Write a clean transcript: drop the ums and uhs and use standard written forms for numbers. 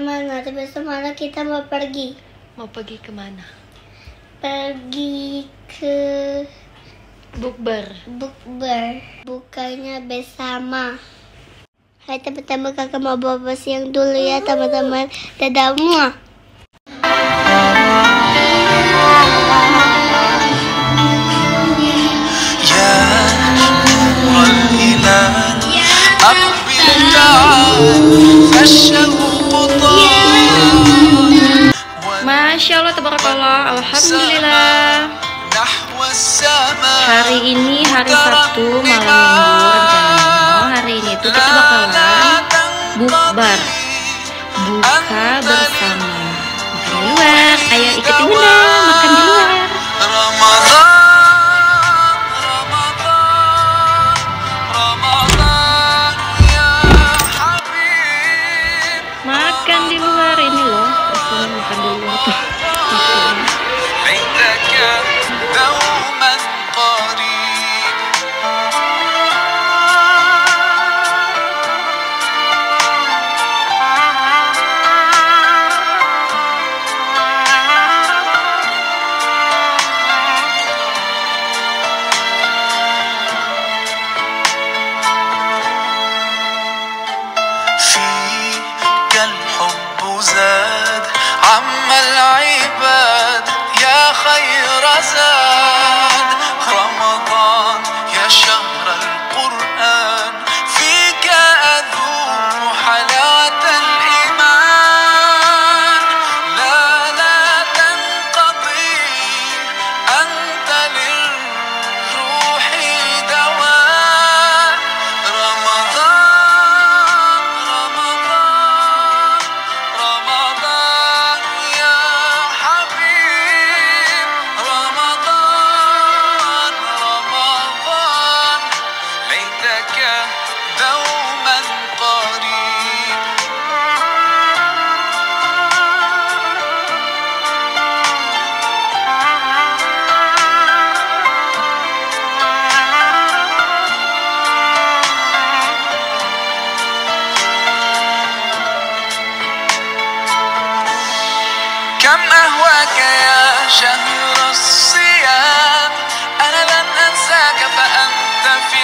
mana, tapi mana kita mau pergi. Mau pergi kemana? Pergi ke Bukber. Bukannya bersama. Hai teman-teman, kakak mau bawa siang dulu ya teman-teman. Dadah semua. Masya Allah, tabarakallah, alhamdulillah. Hari ini hari Sabtu, malam minggu rencananya. Hari ini tuh kita bakalan bukber, buka bersama, makan di luar. Ayo ikutin bunda, makan di luar. Makan di luar ini loh, rasanya makan di luar tuh. زاد عم العباد يا خير زاد رمضان يا شهر القرآن فيك أذوق حلاوة الإيمان لا تنقضي أنت للروح دواء رمضان يا حبيب رمضان ليتك دوما قريب كم أهواك يا شهر الصيام أنا لن أنساك فأنت في